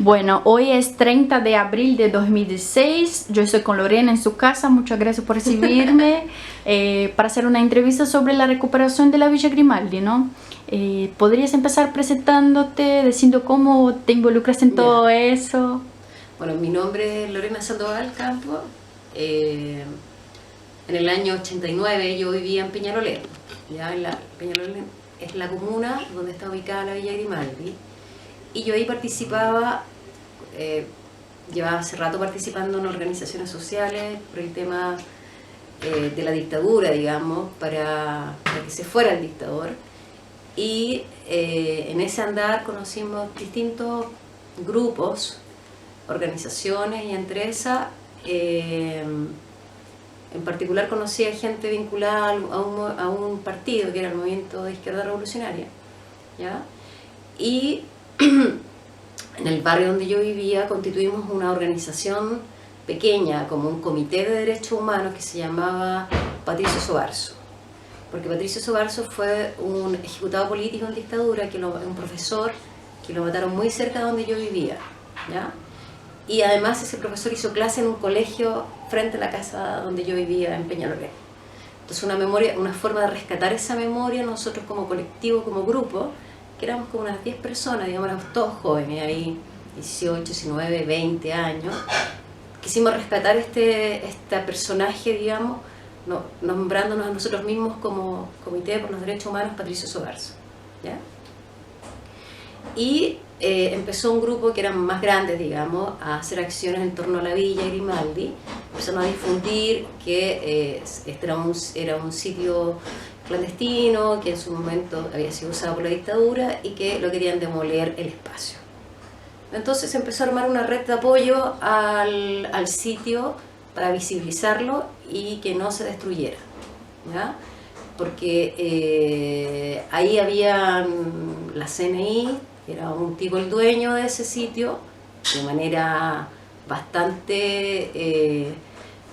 Bueno, hoy es 30 de abril de 2016. Yo estoy con Lorena en su casa. Muchas gracias por recibirme para hacer una entrevista sobre la recuperación de la Villa Grimaldi, ¿no? ¿Podrías empezar presentándote, diciendo cómo te involucras en todo eso? Bueno, mi nombre es Lorena Sandoval Campo. En el año 89 yo vivía en Peñalolén. Peñalolén es la comuna donde está ubicada la Villa Grimaldi. Y yo ahí participaba, llevaba hace rato participando en organizaciones sociales por el tema de la dictadura, digamos, para que se fuera el dictador. Y en ese andar conocimos distintos grupos, organizaciones, y entre esas, en particular conocí a gente vinculada a un partido que era el Movimiento de Izquierda Revolucionaria, ¿ya? Y en el barrio donde yo vivía constituimos una organización pequeña, como un comité de derechos humanos que se llamaba Patricio Sobarzo. Porque Patricio Sobarzo fue un ejecutado político en dictadura, un profesor que lo mataron muy cerca de donde yo vivía, ¿ya? Y además ese profesor hizo clase en un colegio frente a la casa donde yo vivía, en Peñalolén. Entonces una forma de rescatar esa memoria, nosotros como colectivo, como grupo, que éramos como unas 10 personas, digamos, éramos todos jóvenes, ahí 18, 19, 20 años, quisimos rescatar este personaje, digamos, nombrándonos a nosotros mismos como Comité por los Derechos Humanos Patricio Sobarzo, ¿ya? Y empezó un grupo que eran más grandes, digamos, a hacer acciones en torno a la Villa Grimaldi. Empezaron a difundir que este era un sitio clandestino, que en su momento había sido usado por la dictadura y que lo querían demoler el espacio. Entonces empezó a armar una red de apoyo al sitio para visibilizarlo y que no se destruyera, ¿ya? Porque ahí había la CNI, que era un tipo el dueño de ese sitio, de manera bastante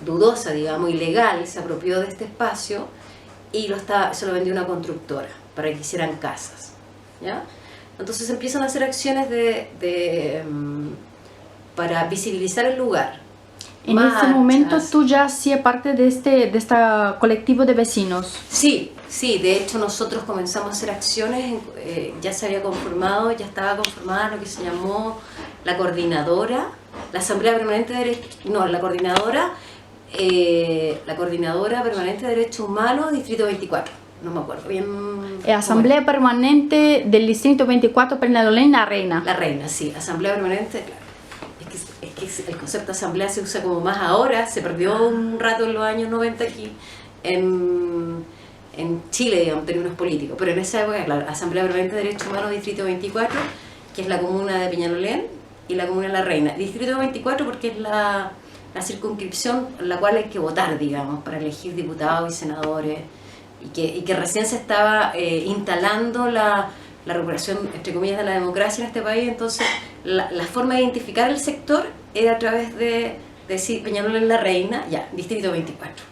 dudosa, digamos, ilegal, se apropió de este espacio y se lo vendió a una constructora para que hicieran casas, ¿ya? Entonces empiezan a hacer acciones para visibilizar el lugar. En ese momento tú ya hacías parte de este colectivo de vecinos. Sí, de hecho nosotros comenzamos a hacer acciones, ya estaba conformada lo que se llamó la coordinadora, la Asamblea Permanente de Derechos, la Coordinadora Permanente de Derechos Humanos, Distrito 24, no me acuerdo bien. Asamblea Permanente del Distrito 24, Peñalolén, La Reina. La Reina, sí, Asamblea Permanente, claro. Es que el concepto de asamblea se usa como más ahora, se perdió un rato en los años 90 aquí en Chile, digamos, en términos políticos, pero en esa época, claro, Asamblea Permanente de Derechos Humanos, Distrito 24, que es la comuna de Peñalolén, y la comuna de La Reina. Distrito 24 porque es la circunscripción en la cual hay que votar, digamos, para elegir diputados y senadores, y que recién se estaba instalando la recuperación, entre comillas, de la democracia en este país. Entonces la forma de identificar el sector era a través de decir Peñalolén, La Reina, ya, Distrito 24.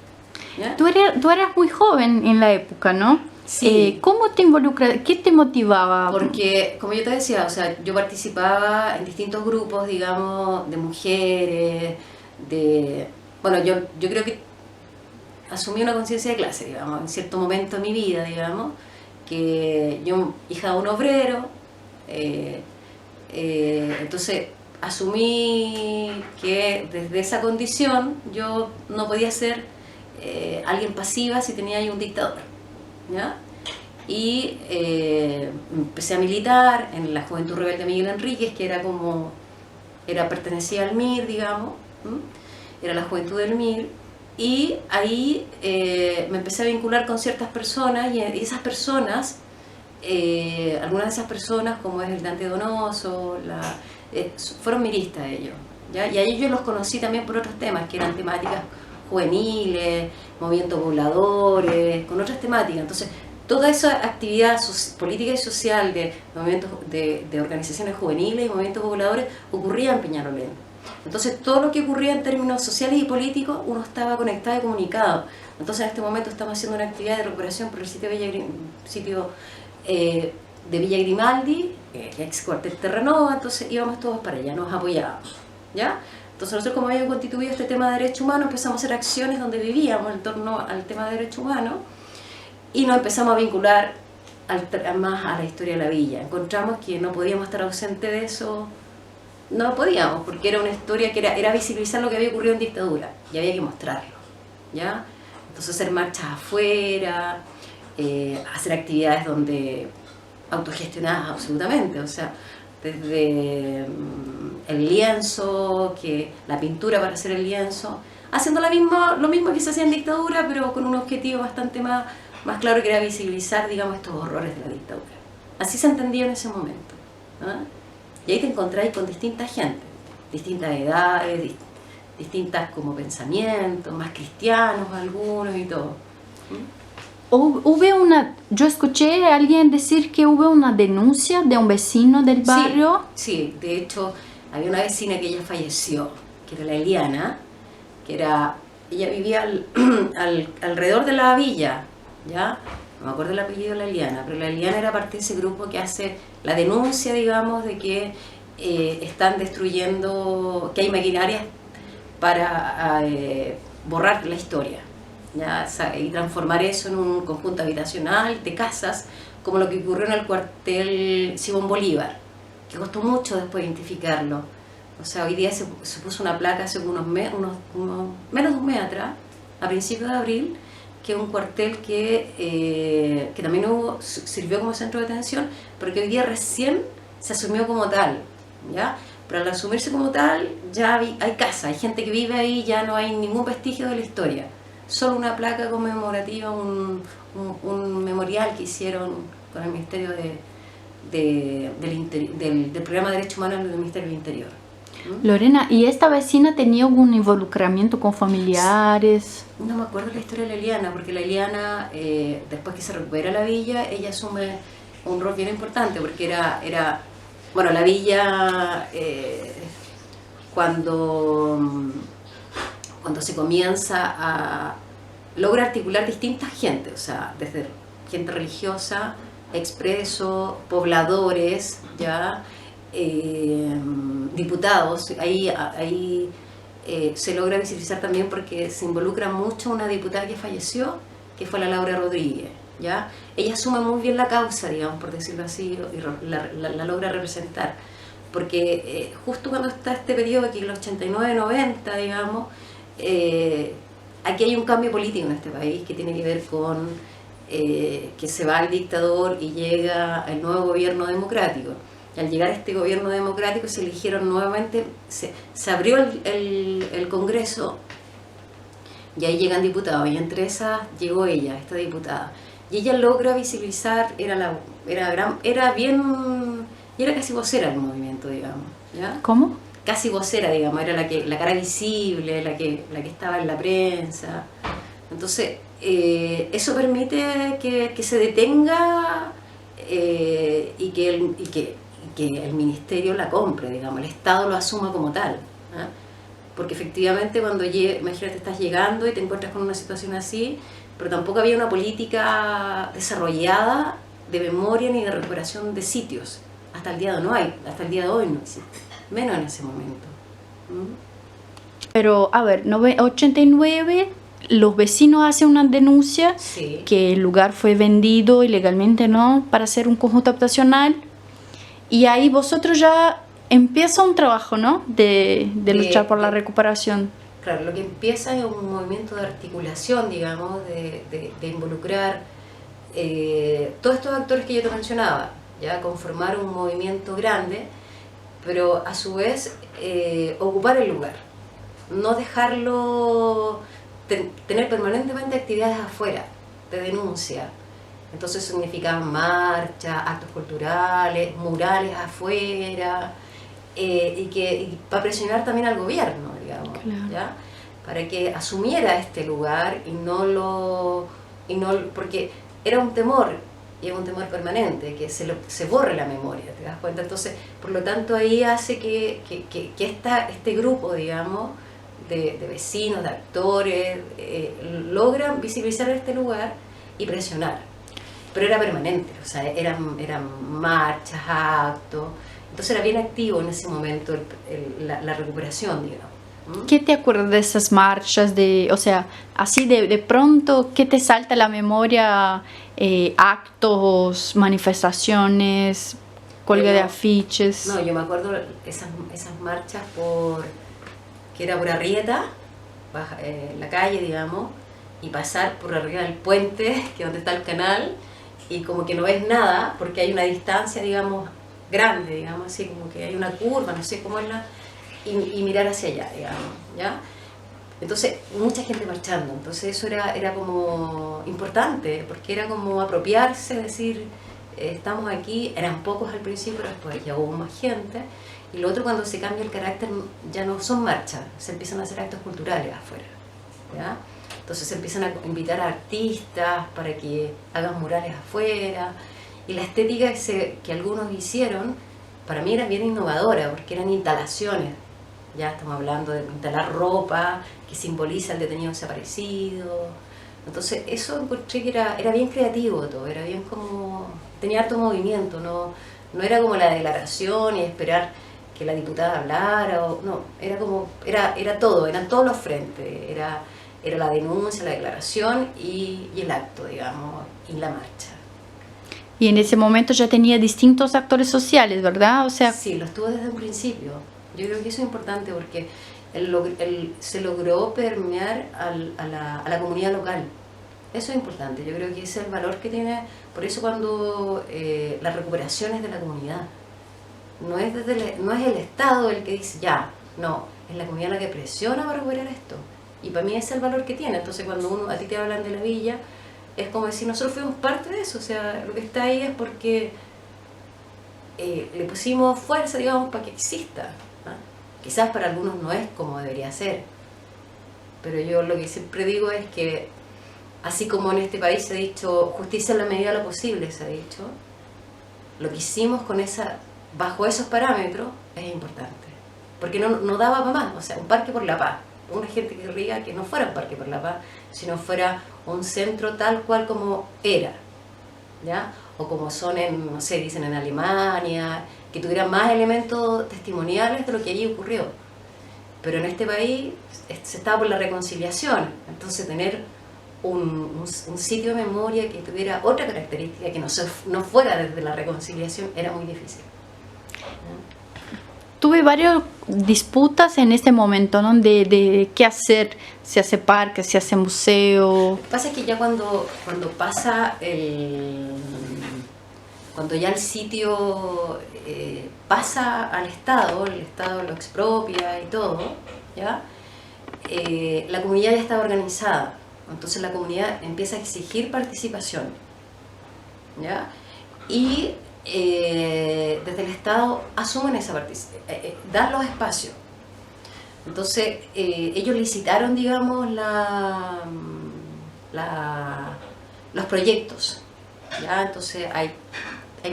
¿Ya? Tú eras muy joven en la época, ¿no? Sí. ¿Cómo te involucras? ¿Qué te motivaba? Porque, como yo te decía, o sea, yo participaba en distintos grupos, digamos, de mujeres, bueno, yo creo que asumí una conciencia de clase, digamos, en cierto momento de mi vida, digamos, que yo, hija de un obrero, entonces asumí que desde esa condición yo no podía ser alguien pasiva si tenía ahí un dictador, ¿ya? Y empecé a militar en la Juventud Rebelde Miguel Enríquez, que pertenecía al MIR, digamos, era la Juventud del MIR, y ahí me empecé a vincular con ciertas personas, y esas personas, algunas de esas personas, como es el Dante Donoso, fueron miristas ellos, ¿ya? Y ahí yo los conocí también por otros temas, que eran temáticas juveniles, movimientos pobladores, con otras temáticas. Entonces, toda esa actividad política y social de movimientos de organizaciones juveniles y movimientos pobladores ocurría en Peñalolén. Entonces, todo lo que ocurría en términos sociales y políticos, uno estaba conectado y comunicado. Entonces, en este momento estamos haciendo una actividad de recuperación por el sitio de Villa Grimaldi, ex cuartel Terranova, entonces íbamos todos para allá, nos apoyábamos, ¿ya? Entonces nosotros, como habíamos constituido este tema de derechos humanos, empezamos a hacer acciones donde vivíamos en torno al tema de derechos humanos y nos empezamos a vincular más a la historia de la villa. Encontramos que no podíamos estar ausentes de eso, no podíamos, porque era una historia que era visibilizar lo que había ocurrido en dictadura y había que mostrarlo, ¿ya? Entonces hacer marchas afuera, hacer actividades donde autogestionadas absolutamente, o sea, desde el lienzo, la pintura para hacer el lienzo, haciendo lo mismo que se hacía en dictadura, pero con un objetivo bastante más claro, que era visibilizar, digamos, estos horrores de la dictadura. Así se entendía en ese momento, ¿ah? Y ahí te encontráis con distinta gente, distintas edades, distintas como pensamientos, más cristianos algunos y todo. Yo escuché a alguien decir que hubo una denuncia de un vecino del barrio. Sí, de hecho había una vecina que ella falleció, que era la Eliana, ella vivía alrededor de la villa, ¿ya? No me acuerdo el apellido de la Eliana, pero la Eliana era parte de ese grupo que hace la denuncia, digamos, de que están destruyendo, que hay maquinarias para borrar la historia, ¿ya? Y transformar eso en un conjunto habitacional de casas, como lo que ocurrió en el cuartel Simón Bolívar, que costó mucho después identificarlo. O sea, hoy día se puso una placa hace menos de un mes atrás, a principios de abril, que es un cuartel que también sirvió como centro de detención, porque hoy día recién se asumió como tal, ¿ya? Pero al asumirse como tal, ya hay casa, hay gente que vive ahí, ya no hay ningún vestigio de la historia. Solo una placa conmemorativa, un memorial que hicieron con el Ministerio del Programa de Derechos Humanos del Ministerio del Interior. Lorena, ¿y esta vecina tenía algún involucramiento con familiares? No me acuerdo la historia de la Eliana, porque la Eliana, después que se recupera la villa, ella asume un rol bien importante, porque bueno, la villa, cuando se comienza logra articular distintas gentes, o sea, desde gente religiosa, expresos, pobladores, ya, diputados. Ahí se logra visibilizar también porque se involucra mucho una diputada que falleció, que fue la Laura Rodríguez, ¿ya? Ella asume muy bien la causa, digamos, por decirlo así, y la logra representar, porque justo cuando está este periodo, aquí en los 89-90, digamos, aquí hay un cambio político en este país que tiene que ver con que se va el dictador y llega el nuevo gobierno democrático. Y al llegar a este gobierno democrático se eligieron nuevamente, se abrió el Congreso y ahí llegan diputados, y entre esas llegó ella, esta diputada. Y ella logra visibilizar, era casi vocera del movimiento, digamos, ¿ya? ¿Cómo? Casi vocera, digamos, era la cara visible, la que estaba en la prensa. Entonces, eso permite que se detenga y que el ministerio la compre, digamos, el Estado lo asuma como tal, ¿eh? Porque efectivamente cuando imagínate, estás llegando y te encuentras con una situación así, pero tampoco había una política desarrollada de memoria ni de recuperación de sitios. Hasta el día de hoy no existe, menos en ese momento. Pero, a ver, 89, los vecinos hacen una denuncia, sí, que el lugar fue vendido ilegalmente, ¿no?, para hacer un conjunto habitacional, y ahí vosotros ya empieza un trabajo, ¿no?, de luchar por la recuperación. Claro, lo que empieza es un movimiento de articulación, digamos, de involucrar todos estos actores que yo te mencionaba, ya conformar un movimiento grande, pero a su vez ocupar el lugar, no dejarlo, tener permanentemente actividades afuera de denuncia. Entonces significaban marchas, actos culturales, murales afuera, y para presionar también al gobierno, digamos, claro, ¿ya? Para que asumiera este lugar porque era un temor, y es un temor permanente, que se borre la memoria, ¿te das cuenta? Entonces, por lo tanto, ahí hace que este grupo, digamos, de vecinos, de actores, logran visibilizar este lugar y presionar. pero era permanente, o sea, eran marchas, actos, entonces era bien activo en ese momento la recuperación, digamos. ¿Qué te acuerdas de esas marchas? O sea, así de pronto, ¿qué te salta a la memoria? Actos, manifestaciones, cuelga de afiches. No, yo me acuerdo esas marchas que era por Arrieta, la calle, digamos, y pasar por arriba del puente, que es donde está el canal, y como que no ves nada, porque hay una distancia, digamos, grande, digamos, así como que hay una curva, no sé cómo es y mirar hacia allá, digamos, ¿ya? Entonces, mucha gente marchando, entonces eso era como importante, porque era como apropiarse, decir, estamos aquí, eran pocos al principio, pero después ya hubo más gente, y lo otro cuando se cambia el carácter ya no son marchas, se empiezan a hacer actos culturales afuera, ¿ya? Entonces se empiezan a invitar a artistas para que hagan murales afuera, y la estética que algunos hicieron, para mí era bien innovadora, porque eran instalaciones, ya estamos hablando de instalar ropa que simboliza el detenido desaparecido. Entonces eso encontré que era bien creativo todo, era bien como, tenía harto movimiento, no era como la declaración y esperar que la diputada hablara, no, era como, era todo, eran todos los frentes, era la denuncia, la declaración y el acto, digamos, y la marcha. Y en ese momento ya tenía distintos actores sociales, ¿verdad? O sea, sí, los tuvo desde un principio. Yo creo que eso es importante porque se logró permear a la comunidad local. Eso es importante, yo creo que ese es el valor que tiene, por eso cuando la recuperación es de la comunidad. No es el Estado el que dice ya, no, es la comunidad la que presiona para recuperar esto. Y para mí ese es el valor que tiene. Entonces cuando a ti te hablan de la villa, es como decir, nosotros fuimos parte de eso, o sea, lo que está ahí es porque le pusimos fuerza, digamos, para que exista. Quizás para algunos no es como debería ser, pero yo lo que siempre digo es que, así como en este país se ha dicho justicia en la medida de lo posible, se ha dicho, lo que hicimos bajo esos parámetros es importante, porque no daba para más, o sea, un parque por la paz. Una gente que querría que no fuera un parque por la paz, sino fuera un centro tal cual como era, ¿ya? O como son no sé, dicen en Alemania, que tuviera más elementos testimoniales de lo que allí ocurrió. Pero en este país se estaba por la reconciliación, entonces tener un sitio de memoria que tuviera otra característica, que no fuera desde la reconciliación, era muy difícil. Tuve varias disputas en este momento, ¿no? De qué hacer, se hace parque, se hace museo. Lo que pasa es que ya cuando pasa cuando ya el sitio pasa al Estado, el Estado lo expropia y todo, ¿ya? La comunidad ya está organizada, entonces la comunidad empieza a exigir participación, ¿ya? Y desde el Estado asumen esa participación, dan los espacios. Entonces ellos licitaron, digamos, los proyectos, ¿ya? Entonces hay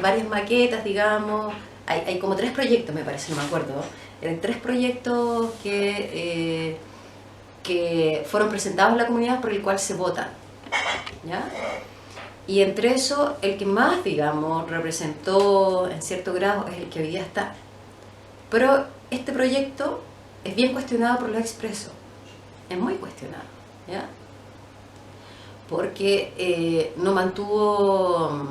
varias maquetas, digamos, hay como 3 proyectos, me parece, no me acuerdo. Eran 3 proyectos que fueron presentados en la comunidad por el cual se vota, ¿ya? Y entre eso, el que más, digamos, representó en cierto grado es el que hoy día está. Pero este proyecto es bien cuestionado por los expresos, es muy cuestionado, ¿ya? Porque no mantuvo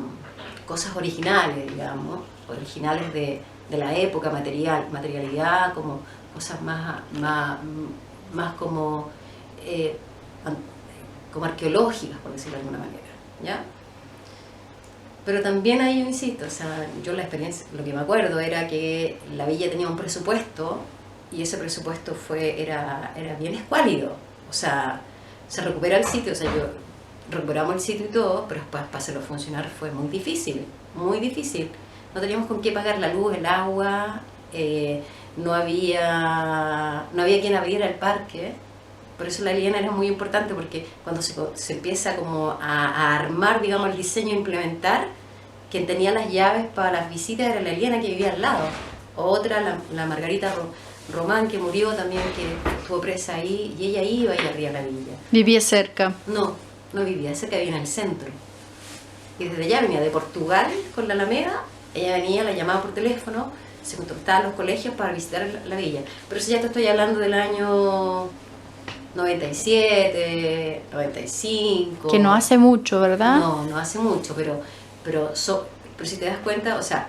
cosas originales, digamos, originales de la época, materialidad, como cosas más como arqueológicas, por decirlo de alguna manera, ¿ya? Pero también ahí yo insisto, o sea, yo la experiencia, lo que me acuerdo era que la villa tenía un presupuesto y ese presupuesto era bien escuálido, o sea, se recupera el sitio, o sea, recuperamos el sitio y todo, pero después para hacerlo funcionar fue muy difícil, muy difícil. No teníamos con qué pagar la luz, el agua, no había quien abriera el parque. Por eso la Eliana era muy importante, porque cuando se empieza como a armar, digamos, el diseño, a implementar, quien tenía las llaves para las visitas era la Eliana, que vivía al lado. Otra, la Margarita Román, que murió también, que estuvo presa ahí, y ella iba y abría la villa. ¿Vivía cerca? No vivía cerca, vivía en el centro. y desde allá venía de Portugal con la Alameda, ella venía, la llamaba por teléfono, se contactaba a los colegios para visitar la villa. Pero eso ya te estoy hablando del año 97, 95. Que no hace mucho, ¿verdad? No, no hace mucho, pero si te das cuenta, o sea,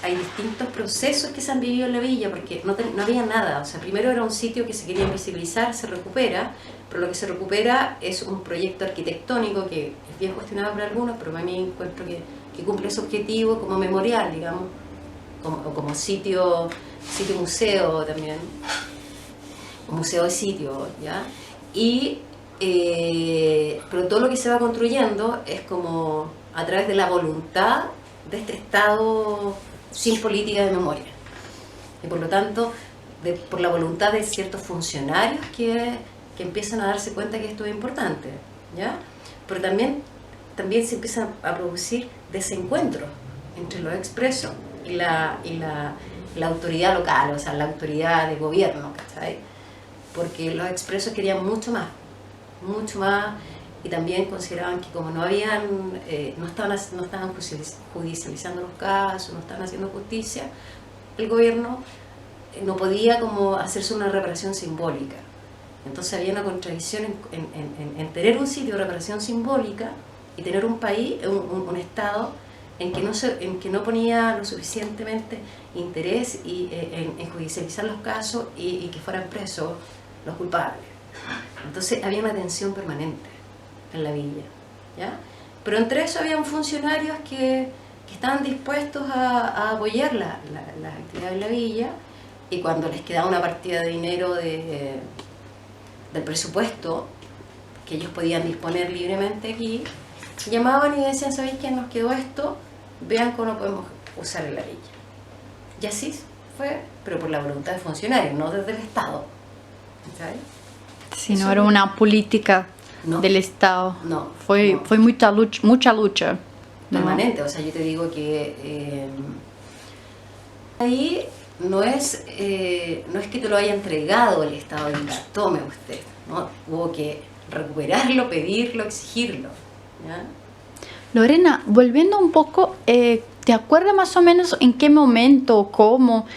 hay distintos procesos que se han vivido en la villa, porque no había nada. O sea, primero era un sitio que se quería visibilizar, se recupera, pero lo que se recupera es un proyecto arquitectónico que es bien cuestionado por algunos, pero para mí encuentro que cumple ese objetivo como memorial, digamos, como sitio museo también, un museo de sitio, ¿ya? Pero todo lo que se va construyendo es como a través de la voluntad de este Estado sin política de memoria. Y por lo tanto, por la voluntad de ciertos funcionarios que empiezan a darse cuenta que esto es importante, ¿ya? Pero también se empiezan a producir desencuentros entre los expresos y la autoridad local, o sea, la autoridad de gobierno, ¿cachai? Porque los expresos querían mucho más, y también consideraban que como no estaban judicializando los casos, no estaban haciendo justicia, el gobierno no podía como hacerse una reparación simbólica. Entonces había una contradicción en tener un sitio de reparación simbólica y tener un país, un Estado en que no ponía lo suficientemente interés en judicializar los casos y que fueran presos los culpables. Entonces había una tensión permanente en la villa, ¿ya? Pero entre eso habían funcionarios que estaban dispuestos a apoyar las actividades de la villa, y cuando les quedaba una partida de dinero del presupuesto que ellos podían disponer libremente aquí, llamaban y decían: ¿sabéis qué? Nos quedó esto, vean cómo lo podemos usar en la villa. Y así fue, pero por la voluntad de funcionarios, no desde el Estado, ¿sabes? Sí, no era una política del Estado. No. Fue mucha lucha. Permanente, o sea, yo te digo que ahí no es que te lo haya entregado el Estado y diga: tome usted, ¿no? Hubo que recuperarlo, pedirlo, exigirlo, ¿ya? Lorena, volviendo un poco, ¿te acuerdas más o menos en qué momento o cómo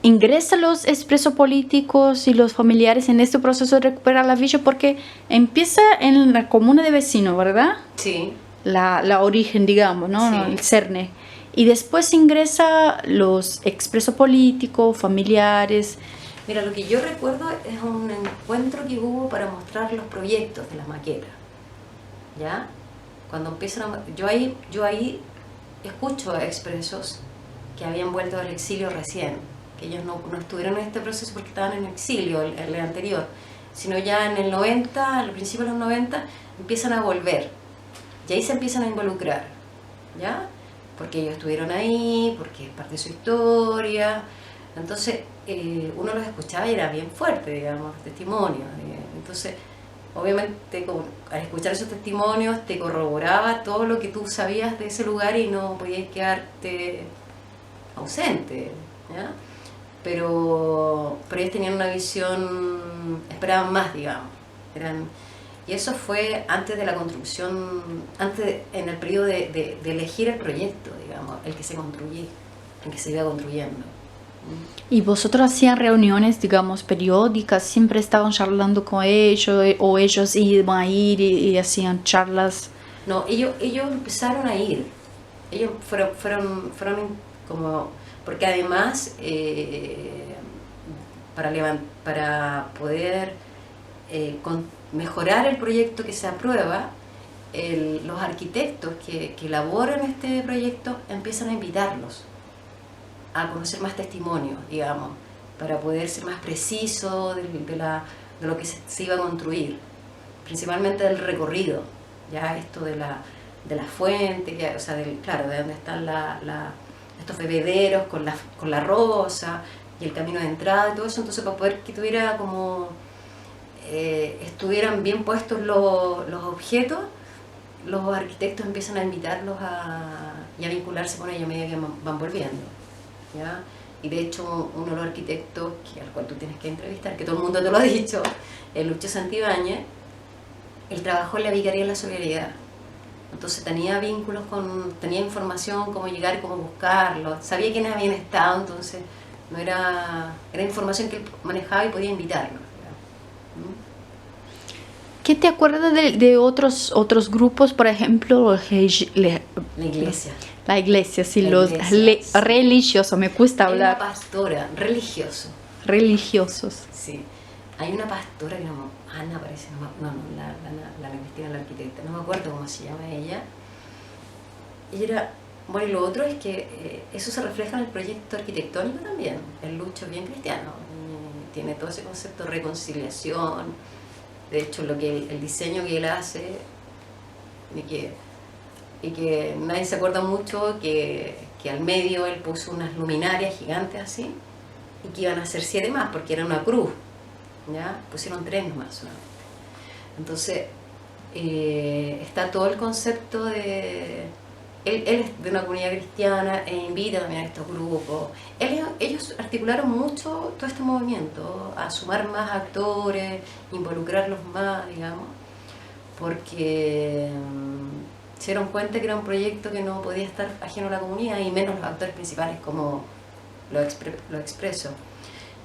ingresan los expresos políticos y los familiares en este proceso de recuperar la villa? Porque empieza en la comuna de vecinos, ¿verdad? Sí. La origen, digamos, ¿no? Sí. El cerne. Y después ingresa los expresos políticos, familiares. Mira, lo que yo recuerdo es un encuentro que hubo para mostrar los proyectos de las maquetas, ¿ya? Cuando empiezan yo ahí escucho a expresos que habían vuelto del exilio recién, que ellos no estuvieron en este proceso porque estaban en exilio el anterior, sino ya en el 90, al principio de los 90, empiezan a volver, y ahí se empiezan a involucrar, ¿ya? Porque ellos estuvieron ahí, porque es parte de su historia. Entonces uno los escuchaba y era bien fuerte, digamos, testimonios. Entonces, obviamente, al escuchar esos testimonios te corroboraba todo lo que tú sabías de ese lugar y no podías quedarte ausente, ¿ya? Pero ellos tenían una visión, esperaban más, digamos. Y eso fue antes de la construcción, en el periodo de elegir el proyecto, digamos, el que se construyó, el que se iba construyendo. ¿Y vosotros hacían reuniones, digamos, periódicas? ¿Siempre estaban charlando con ellos o ellos iban a ir y hacían charlas? No, ellos empezaron a ir. Ellos fueron como... Porque además, para poder mejorar el proyecto que se aprueba, los arquitectos que elaboran este proyecto empiezan a invitarlos a conocer más testimonios, digamos, para poder ser más preciso de lo que se iba a construir, principalmente del recorrido, ya esto de la fuente, o sea, claro, de donde están estos bebederos con la rosa y el camino de entrada y todo eso. Entonces, para poder que tuviera como estuvieran bien puestos los objetos, los arquitectos empiezan a invitarlos y a vincularse con ellos a medida que van volviendo, ¿ya? Y de hecho uno de los arquitectos al cual tú tienes que entrevistar, que todo el mundo te lo ha dicho, el Lucho Santibáñez, él trabajó en la Vicaría de la Solidaridad, Entonces tenía vínculos tenía información, cómo llegar, cómo buscarlo, sabía quiénes habían estado, entonces no era información que él manejaba y podía invitarlo. ¿Qué te acuerdas de otros grupos, por ejemplo, La iglesia. La iglesia, sí, La los iglesia, sí. religiosos, me cuesta Hay hablar. una pastora, religioso. Religiosos. Sí. Hay una pastora que Ana parece, la Cristina, la arquitecta, no me acuerdo cómo se llama ella. Ella era, bueno, y lo otro es que eso se refleja en el proyecto arquitectónico también. El Lucho es bien cristiano, tiene todo ese concepto de reconciliación. De hecho, el diseño que él hace, y que nadie se acuerda mucho, que al medio él puso unas luminarias gigantes así, y que iban a ser 7 más, porque era una cruz, ¿ya? Pusieron 3 nomás solamente. Entonces, está todo el concepto de... Él es de una comunidad cristiana e invita también a estos grupos. Ellos articularon mucho todo este movimiento, a sumar más actores, involucrarlos más, digamos, porque se dieron cuenta que era un proyecto que no podía estar ajeno a la comunidad, y menos los actores principales como lo expreso.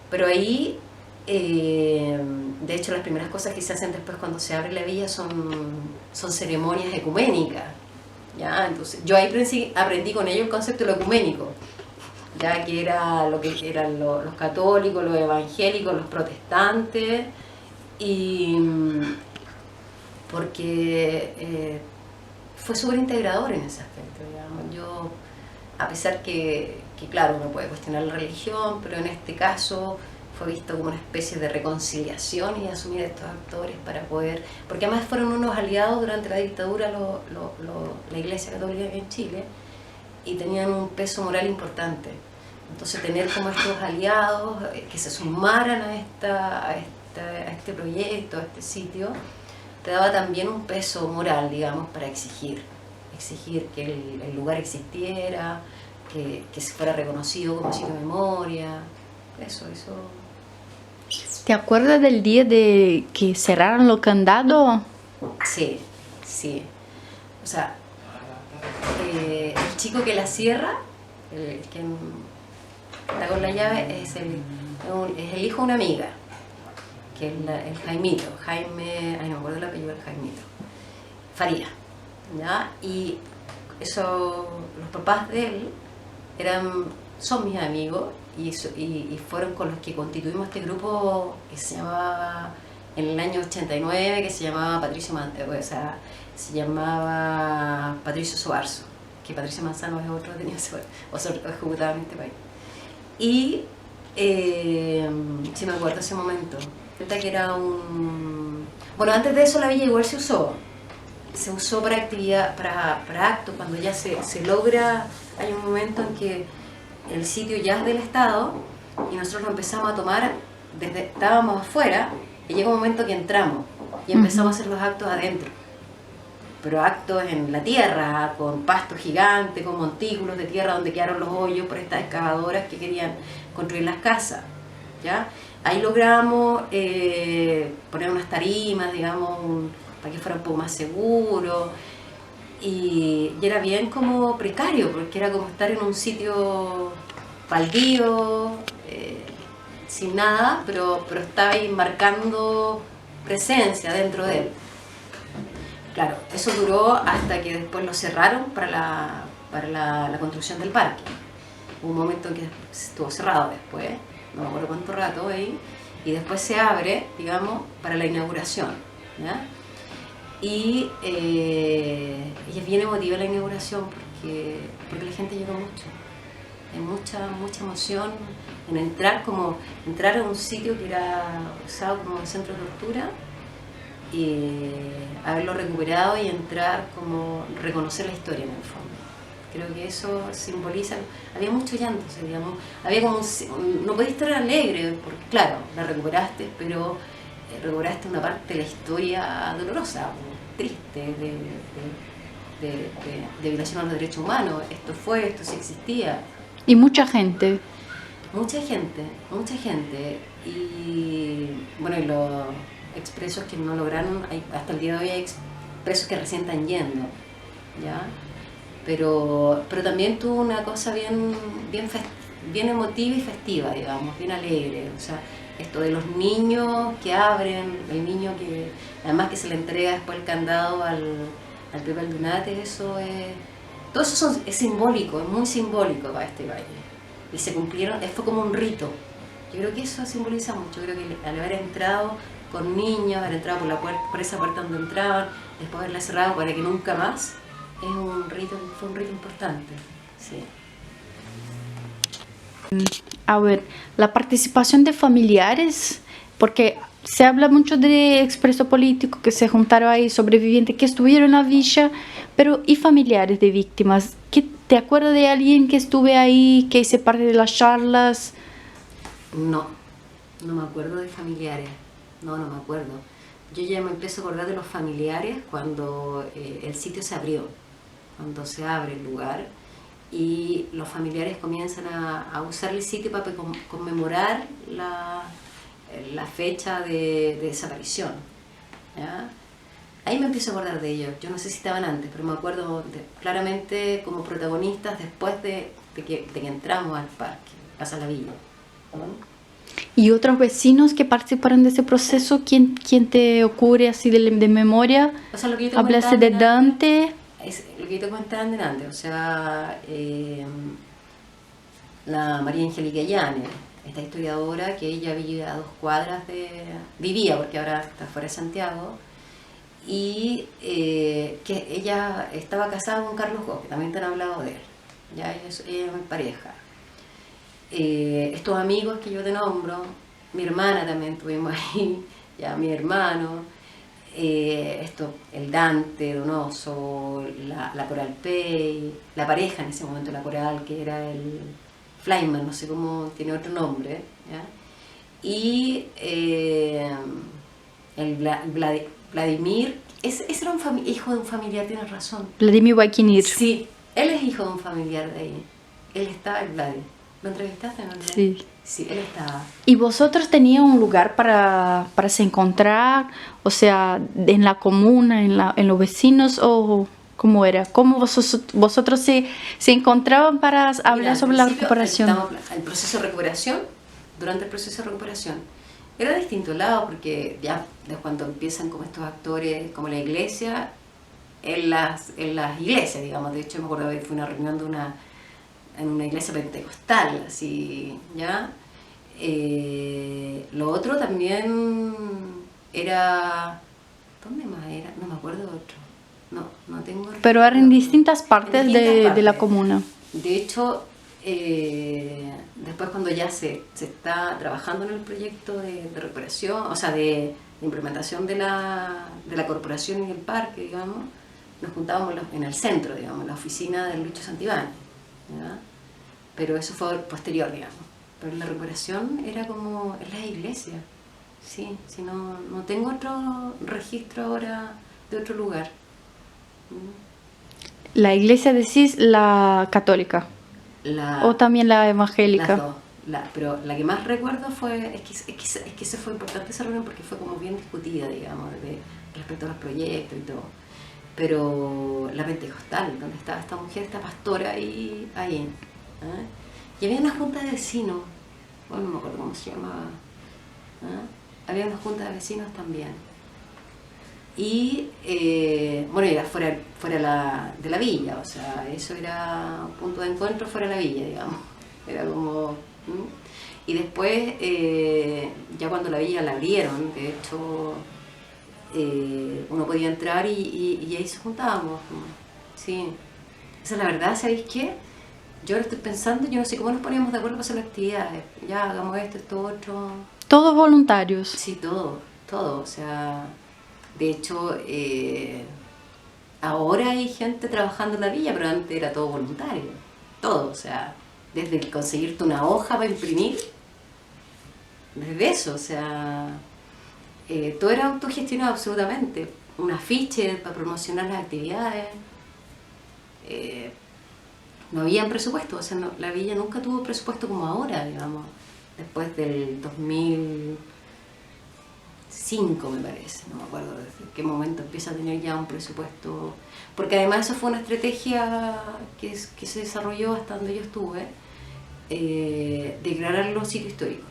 Pero ahí, de hecho, las primeras cosas que se hacen después cuando se abre la villa son ceremonias ecuménicas. ¿Ya? Entonces, yo ahí aprendí con ellos el concepto de lo ecuménico, ya que era lo que eran los católicos, los evangélicos, los protestantes, y porque fue súper integrador en ese aspecto, digamos. Yo, a pesar que claro, uno puede cuestionar la religión, pero en este caso fue visto como una especie de reconciliación y asumir a estos actores para poder, porque además fueron unos aliados durante la dictadura la Iglesia Católica en Chile, y tenían un peso moral importante. Entonces tener como estos aliados que se sumaran a este proyecto, a este sitio, te daba también un peso moral, digamos, para exigir que el lugar existiera, que se fuera reconocido como sitio de memoria, eso. ¿Te acuerdas del día de que cerraron los candados? Sí. O sea, el chico que la cierra, el que está con la llave, es el hijo de una amiga, que es el Jaimito, no me acuerdo el apellido del Jaimito, Faría, ¿ya? Y eso, los papás de él son mis amigos, y fueron con los que constituimos este grupo que se llamaba, en el año 89, que se llamaba Patricio Soarzo, que Patricio Manzano es otro detenido, o sea, ejecutado en este país. Y sí me acuerdo ese momento, que era bueno, antes de eso la villa igual se usó para actividad, para actos, cuando ya se logra, hay un momento en que el sitio ya es del Estado y nosotros lo empezamos a tomar estábamos afuera, y llega un momento que entramos y empezamos a hacer los actos adentro, pero actos en la tierra, con pasto gigante, con montículos de tierra donde quedaron los hoyos por estas excavadoras que querían construir las casas, ¿ya? Ahí logramos poner unas tarimas, digamos, para que fuera un poco más seguro, y era bien como precario, porque era como estar en un sitio baldío, sin nada, pero estaba ahí marcando presencia dentro de él. Claro, eso duró hasta que después lo cerraron para la construcción del parque. Hubo un momento en que estuvo cerrado después, no me acuerdo cuánto rato ahí, y después se abre, digamos, para la inauguración, ¿ya? Y es bien emotiva la inauguración porque la gente llegó mucho. Hay mucha emoción en entrar a un sitio que era usado como centro de tortura, y haberlo recuperado y entrar, como reconocer la historia en el fondo. Creo que eso simboliza, había mucho llanto, digamos, había como no podías estar alegre porque claro, la recuperaste, pero recuperaste una parte de la historia dolorosa, triste, de violación a los derechos humanos. Esto sí existía. Y mucha gente. Mucha gente. Y bueno, y los expresos que no lograron, hasta el día de hoy hay expresos que recién están yendo. ¿ya? Pero también tuvo una cosa bien emotiva y festiva, digamos, bien alegre. O sea, esto de los niños que abren, el niño que además que se le entrega después el candado al Pepe Aldunate, eso es... Todo eso es simbólico, es muy simbólico para este baile. Y se cumplieron, fue como un rito. Yo creo que eso simboliza mucho. Creo que al haber entrado con niños, haber entrado por la puerta, por esa puerta donde entraban, después haberla cerrado para que nunca más, fue un rito importante. Sí. A ver, la participación de familiares, porque se habla mucho de expreso político, que se juntaron ahí sobrevivientes que estuvieron en la villa, pero ¿y familiares de víctimas? ¿Te acuerdas de alguien que estuve ahí, que hice parte de las charlas? No, no me acuerdo de familiares, no me acuerdo. Yo ya me empiezo a acordar de los familiares cuando el sitio se abrió, cuando se abre el lugar y los familiares comienzan a usar el sitio para conmemorar la fecha de desaparición, ¿ya? Ahí me empiezo a acordar de ellos. Yo no sé si estaban antes, pero me acuerdo claramente como protagonistas después de que entramos al parque, Casa La Villa. ¿Y otros vecinos que participaron de ese proceso? ¿Quién te ocurre así de memoria? O sea, lo que yo te Hablaste de Dante. Es lo que yo te comentaba antes, o sea, la María Angélica Llanes, esta historiadora que ella vivía a 2 cuadras vivía porque ahora está fuera de Santiago, y que ella estaba casada con Carlos Gómez, que también te han hablado de él, ya ella es mi pareja. Estos amigos que yo te nombro, mi hermana también tuvimos ahí, ya mi hermano, el Dante Donoso, la Coral Pei, la pareja en ese momento, la Coral, que era el Flyman, no sé cómo, tiene otro nombre, ¿ya? Y el Vladimir, ese era hijo de un familiar, tienes razón. Vladimir Guayquinir. Sí, él es hijo de un familiar de ahí. Él estaba el Vladimir. ¿Lo entrevistaste, no? Sí. Sí, él estaba. ¿Y vosotros tenían un lugar para se encontrar? O sea, en la comuna, en los vecinos, o cómo era? ¿Cómo vosotros se encontraban para hablar sobre la recuperación? El proceso de recuperación, durante el proceso de recuperación, era de distinto lado, porque ya de cuando empiezan como estos actores, como la iglesia, en las iglesias, digamos. De hecho, me acuerdo que fue una reunión en una iglesia pentecostal, así, ¿ya? Lo otro también era... ¿Dónde más era? No me acuerdo de otro. No tengo... Pero eran en distintas partes de la comuna. De hecho, después cuando ya se está trabajando en el proyecto de recuperación, o sea, de implementación de la corporación en el parque, digamos, nos juntábamos en el centro, digamos, en la oficina del Lucho Santibáñez, ¿ya? Pero eso fue posterior, digamos. Pero la recuperación era como en las iglesias, sí, si no tengo otro registro ahora de otro lugar. La iglesia, decís, la católica, o también la evangélica. Las dos. Pero la que más recuerdo es que se fue importante esa reunión porque fue como bien discutida, digamos, respecto a los proyectos y todo. Pero la pentecostal, donde estaba esta mujer, esta pastora ahí, ¿eh? Y había una junta de vecinos, bueno, no me acuerdo cómo se llamaba, ¿eh? Había una junta de vecinos también. Y bueno, era fuera de la villa, o sea, eso era un punto de encuentro fuera de la villa, digamos. Era como... Y después, ya cuando la villa la abrieron, de hecho, uno podía entrar y ahí se juntábamos. Sí, esa es la verdad, ¿sabéis qué? Yo ahora estoy pensando, yo no sé cómo nos poníamos de acuerdo para hacer las actividades. Ya, hagamos esto, otro. ¿Todos voluntarios? Sí, todo, o sea... De hecho, ahora hay gente trabajando en la villa, pero antes era todo voluntario. Todo, o sea, desde el conseguirte una hoja para imprimir, desde eso, o sea, todo era autogestionado absolutamente. Un afiche para promocionar las actividades. No había presupuesto, o sea, la villa nunca tuvo presupuesto como ahora, digamos, después del 2000... 2005 me parece, no me acuerdo desde qué momento empieza a tener ya un presupuesto, porque además eso fue una estrategia que se desarrolló hasta donde yo estuve, declarar los sitios históricos,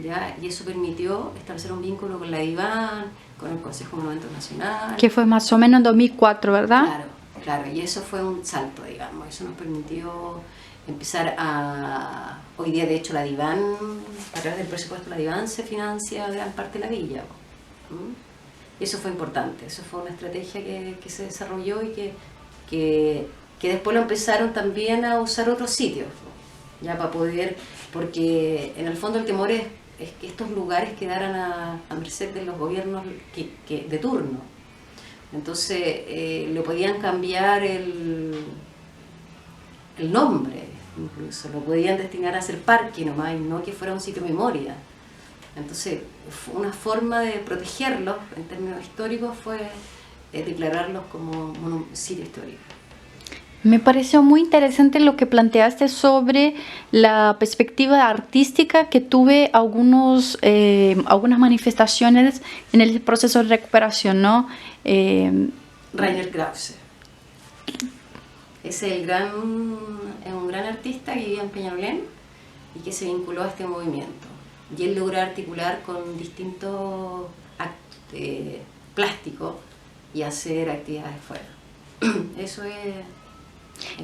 ¿ya? Y eso permitió establecer un vínculo con la DIVAN, con el Consejo de Monumentos Nacionales. Que fue más o menos en 2004, ¿verdad? Claro, claro, y eso fue un salto, digamos, eso nos permitió empezar a... Hoy día, de hecho, la DIVAN, a través del presupuesto de la DIVAN, se financia gran parte de la villa. ¿Mm? Eso fue importante, eso fue una estrategia que se desarrolló y que después lo empezaron también a usar otros sitios, ya para poder, porque en el fondo el temor es que estos lugares quedaran a merced de los gobiernos de turno. Entonces le podían cambiar el nombre, incluso lo podían destinar a ser parque nomás y no que fuera un sitio de memoria. Entonces una forma de protegerlos en términos históricos fue declararlos como sitio histórico. Me pareció muy interesante lo que planteaste sobre la perspectiva artística que tuve algunas manifestaciones en el proceso de recuperación, ¿no? Rainer Krause. Es un gran artista que vivía en Peñalolén y que se vinculó a este movimiento. Y él logró articular con distintos plásticos y hacer actividades fuera. Eso es...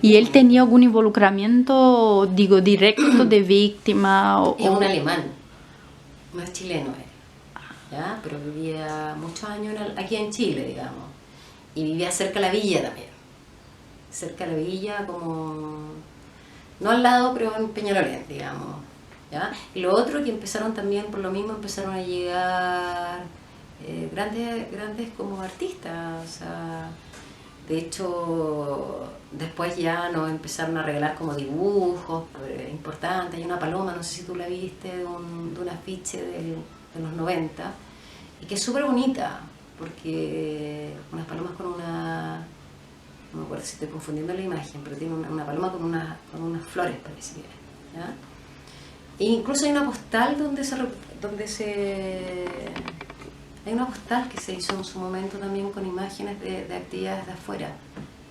¿Y él tenía algún involucramiento, digo, directo de víctima? Es un alemán, no es chileno él, ¿ya? Pero vivía muchos años aquí en Chile, digamos, y vivía cerca de la villa también, cerca de la villa, como, no al lado, pero en Peñalolén, digamos, ¿ya? Y lo otro que empezaron también, por lo mismo, empezaron a llegar grandes como artistas, o sea, de hecho, después ya nos empezaron a regalar como dibujos importantes. Hay una paloma, no sé si tú la viste, de un afiche de los 90, y que es súper bonita, porque unas palomas con una... No me acuerdo si estoy confundiendo la imagen, pero tiene una paloma con unas flores, parece que era, ¿ya? E incluso hay una postal hay una postal que se hizo en su momento también con imágenes de actividades de afuera,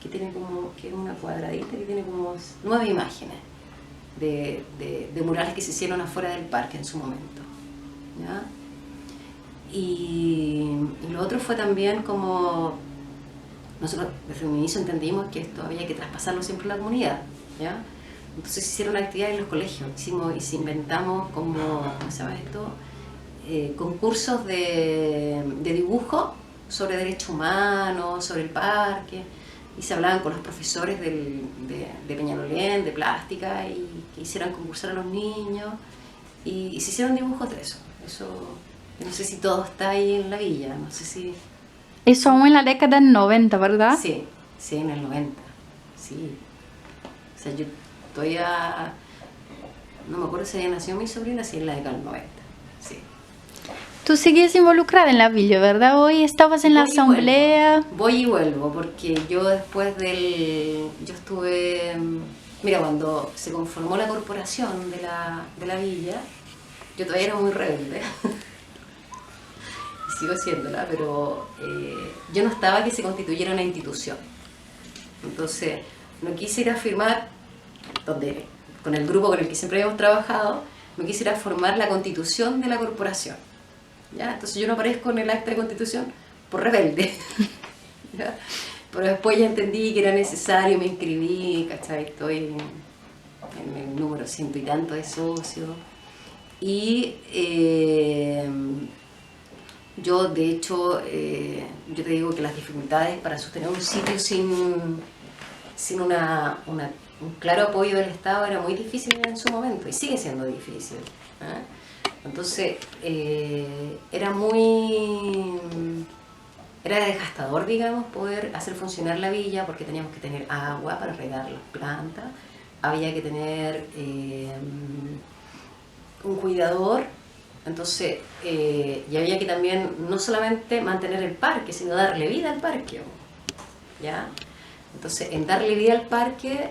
que es una cuadradita que tiene como 9 imágenes de murales que se hicieron afuera del parque en su momento, ¿ya? Y lo otro fue también como, nosotros desde un inicio entendimos que esto había que traspasarlo siempre a la comunidad, ¿ya? Entonces se hicieron actividades en los colegios, inventamos como, ¿cómo se llama esto? Concursos de dibujo sobre derechos humanos, sobre el parque, y se hablaban con los profesores de Peñalolén, de plástica, y que hicieran concursar a los niños, y se hicieron dibujos de eso. No sé si todo está ahí en la villa, no sé si... Eso aún en la década del 90, ¿verdad? Sí, en el 90, sí. O sea, yo todavía... No me acuerdo si había nacido mi sobrina, sí, en la década del 90, sí. Tú sigues involucrada en la villa, ¿verdad? Hoy estabas en la asamblea. Voy y vuelvo, porque yo después yo estuve... Mira, cuando se conformó la corporación de la villa, yo todavía era muy rebelde. Y sigo siéndola, pero yo no estaba que se constituyera una institución. Entonces, no quise ir a firmar, con el grupo con el que siempre habíamos trabajado, no quise ir a formar la constitución de la corporación, ¿ya? Entonces yo no aparezco en el acta de constitución por rebelde, ¿ya? Pero después ya entendí que era necesario, me inscribí, ¿cachai? Estoy en el número 100 y tanto de socios. Y yo, de hecho, yo te digo que las dificultades para sostener un sitio sin un claro apoyo del Estado era muy difícil en su momento y sigue siendo difícil, ¿eh? Entonces era desgastador, digamos, poder hacer funcionar la villa, porque teníamos que tener agua para regar las plantas, había que tener un cuidador, entonces y había que también no solamente mantener el parque, sino darle vida al parque, ¿ya? Entonces, en darle vida al parque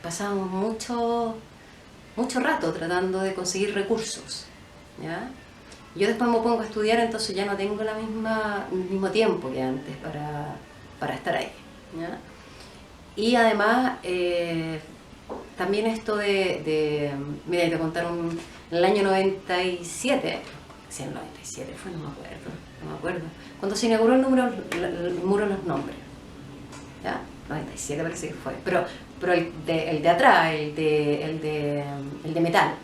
pasábamos mucho rato tratando de conseguir recursos, ¿ya? Yo después me pongo a estudiar, entonces ya no tengo el mismo tiempo que antes para estar ahí, ¿ya? Y además, también esto mira, te contaron, en el año 97, sí, en el 97 fue, no me acuerdo, cuando se inauguró el muro de los nombres, ¿ya? 97 parece que fue, pero el de atrás, el de metal.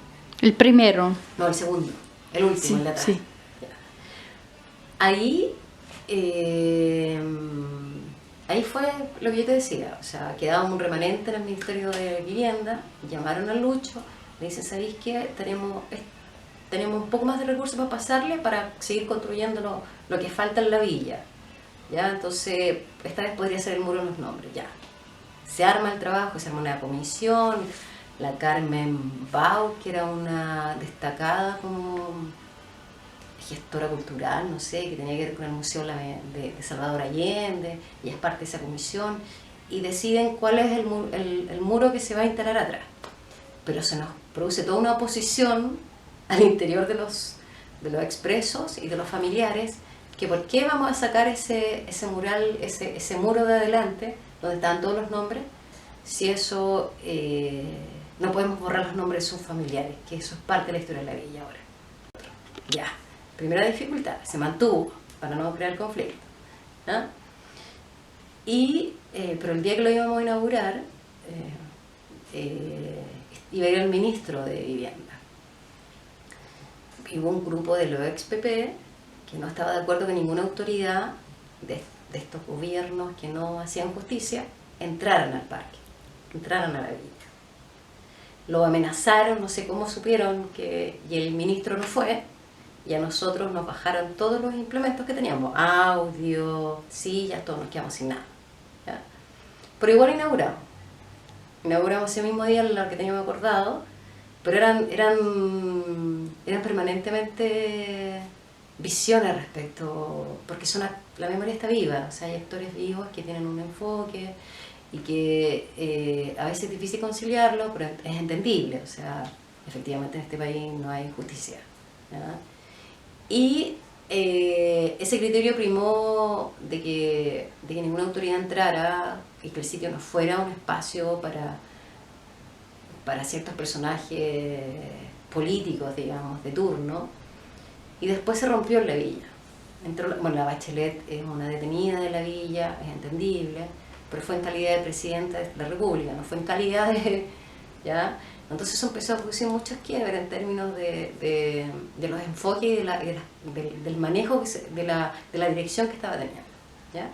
El primero. No, el segundo, el último, Sí, el de atrás. sí. Ahí, ahí fue lo que yo te decía, o sea, quedaba un remanente en el Ministerio de Vivienda, llamaron a Lucho, le dicen, ¿sabéis qué? Tenemos un poco más de recursos para pasarle para seguir construyendo lo que falta en la villa, ¿ya? Entonces, esta vez podría ser el muro de los nombres, ya. Se arma el trabajo, se arma una comisión, la Carmen Bau, que era una destacada como gestora cultural, no sé, que tenía que ver con el Museo de Salvador Allende, y es parte de esa comisión, y deciden cuál es el muro que se va a instalar atrás. Pero se nos produce toda una oposición al interior de los expresos y de los familiares, que por qué vamos a sacar ese mural, ese muro de adelante, donde están todos los nombres, si eso no podemos borrar los nombres de sus familiares, que eso es parte de la historia de la villa ahora. Ya, primera dificultad, se mantuvo para no crear conflicto, ¿no? Pero el día que lo íbamos a inaugurar, iba a ir el ministro de Vivienda. Y hubo un grupo de los ex-PP que no estaba de acuerdo que ninguna autoridad de estos gobiernos que no hacían justicia entraran al parque, entraran a la villa. Lo amenazaron, no sé cómo supieron, y el ministro no fue, y a nosotros nos bajaron todos los implementos que teníamos, audio, sillas, todos nos quedamos sin nada, ¿ya? Pero igual inauguramos ese mismo día lo que teníamos acordado, pero eran permanentemente visiones respecto, porque la memoria está viva, o sea, hay actores vivos que tienen un enfoque y que a veces es difícil conciliarlo, pero es entendible, o sea, efectivamente en este país no hay justicia, ¿ya? Y ese criterio primó de que ninguna autoridad entrara y que el sitio no fuera un espacio para ciertos personajes políticos, digamos, de turno. Y después se rompió en la villa. La Bachelet es una detenida de la villa, es entendible, pero fue en calidad de presidenta de la República, no fue en calidad de... ¿ya? Entonces eso empezó a producir muchos quiebres en términos de los enfoques y del manejo de la dirección que estaba teniendo, ¿ya?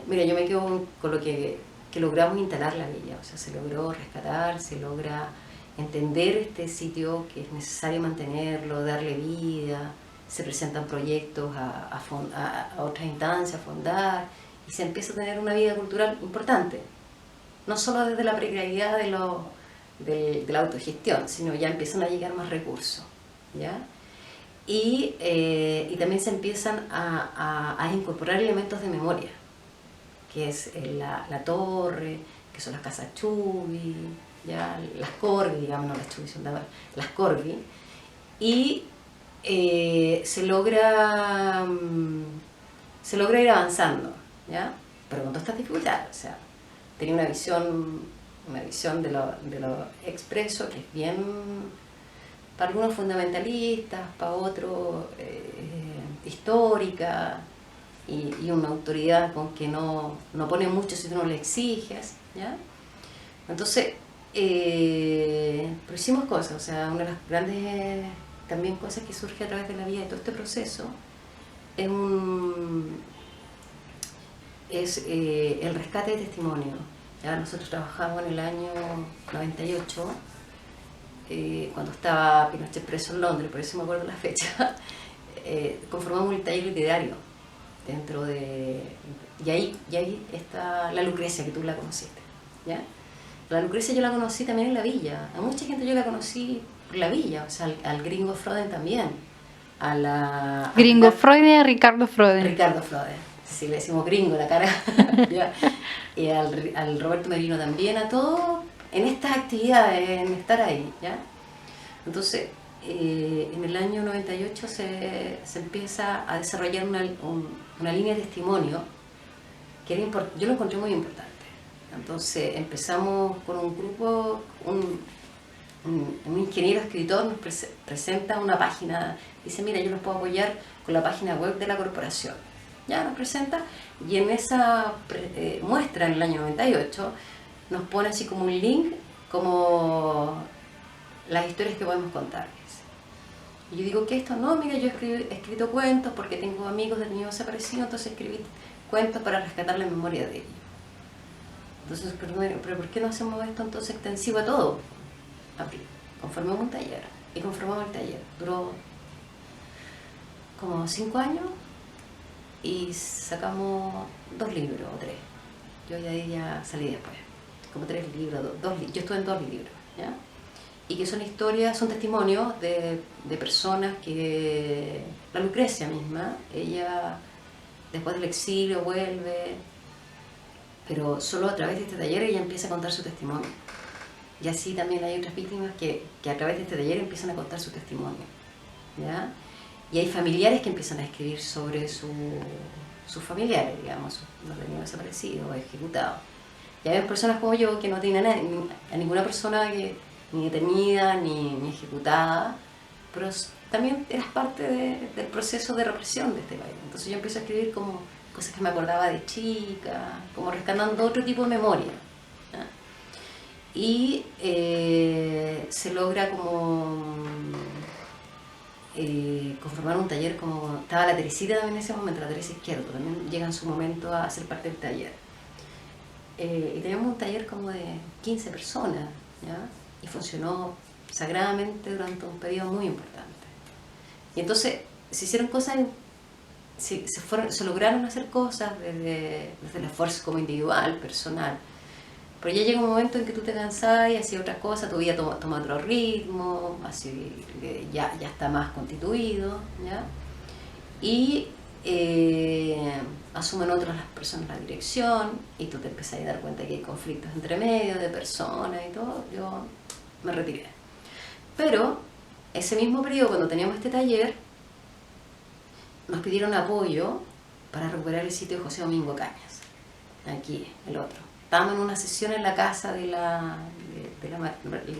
Mira, yo me quedo con lo que logramos instalar la villa, o sea, se logró rescatar, se logra entender este sitio que es necesario mantenerlo, darle vida, se presentan proyectos a otras instancias, a fondar, y se empieza a tener una vida cultural importante. No solo desde la precariedad de la autogestión, sino ya empiezan a llegar más recursos, ¿ya? Y también se empiezan a incorporar elementos de memoria, que es la torre, que son las casas Chubi, ¿ya? Las Corvi, digamos, no las Chubi, son las Corvi, y se logra ir avanzando, ¿ya? Pero con todas estas dificultades, o sea, tenía una visión de lo expreso, que es bien, para algunos fundamentalistas, para otros histórica, y una autoridad con que no pone mucho si tú no le exiges, ¿ya? Entonces, pero hicimos cosas, o sea, una de las grandes también cosas que surge a través de la vida de todo este proceso es el rescate de testimonio. Ya nosotros trabajamos en el año 98, cuando estaba Pinochet preso en Londres, por eso me acuerdo la fecha, conformamos el taller literario dentro de... Y ahí está la Lucrecia, que tú la conociste, ¿ya? La Lucrecia yo la conocí también en la villa, a mucha gente yo la conocí por la villa, o sea, al gringo Froden también, Gringo Froden y a Ricardo Froden. Ricardo Froden, sí, le decimos gringo la cara, ¿ya? Y al Roberto Merino también, a todos en estas actividades, en estar ahí, ¿ya? Entonces, en el año 98 se empieza a desarrollar una línea de testimonio que era yo lo encontré muy importante. Entonces empezamos con un grupo, un ingeniero escritor nos presenta una página, dice, mira, yo los puedo apoyar con la página web de la corporación. Ya nos presenta, y en esa muestra en el año 98 nos pone así como un link, como las historias que podemos contarles. Y yo digo, ¿qué esto? No, mira, yo he escrito cuentos porque tengo amigos de niños desaparecidos, entonces escribí cuentos para rescatar la memoria de ellos. Entonces, pero ¿por qué no hacemos esto entonces extensivo a todo? Conformamos un taller, y conformamos el taller. Duró como 5 años, y sacamos 2 libros o 3. Yo ya salí después, como 3 libros, yo estuve en 2 libros, ¿ya? Y que son historias, son testimonios de personas que, la Lucrecia misma, ella después del exilio vuelve, pero solo a través de este taller ella empieza a contar su testimonio. Y así también hay otras víctimas que a través de este taller empiezan a contar su testimonio, ¿ya? Y hay familiares que empiezan a escribir sobre sus familiares, digamos, los niños desaparecidos o ejecutados. Y hay personas como yo que no tienen a ninguna persona ni detenida ni ejecutada, pero también eras parte del proceso de represión de este país. Entonces yo empiezo a escribir como cosas que me acordaba de chica, como rescatando otro tipo de memoria, ¿ya? Y se logra como conformar un taller, como estaba la Teresita también en ese momento, la Teresa Izquierdo, también llega en su momento a ser parte del taller. Y teníamos un taller como de 15 personas, ¿ya? Y funcionó sagradamente durante un periodo muy importante. Y entonces se hicieron cosas, se lograron hacer cosas desde el esfuerzo como individual, personal. Pero ya llega un momento en que tú te cansás y hacías otras cosas, tu vida toma otro ritmo, así, ya está más constituido, ¿ya? Y asumen otras las personas la dirección, y tú te empezás a dar cuenta que hay conflictos entre medio de personas y todo. Yo me retiré. Pero ese mismo periodo, cuando teníamos este taller, nos pidieron apoyo para recuperar el sitio de José Domingo Cañas, aquí, el otro. Estábamos en una sesión en la casa de la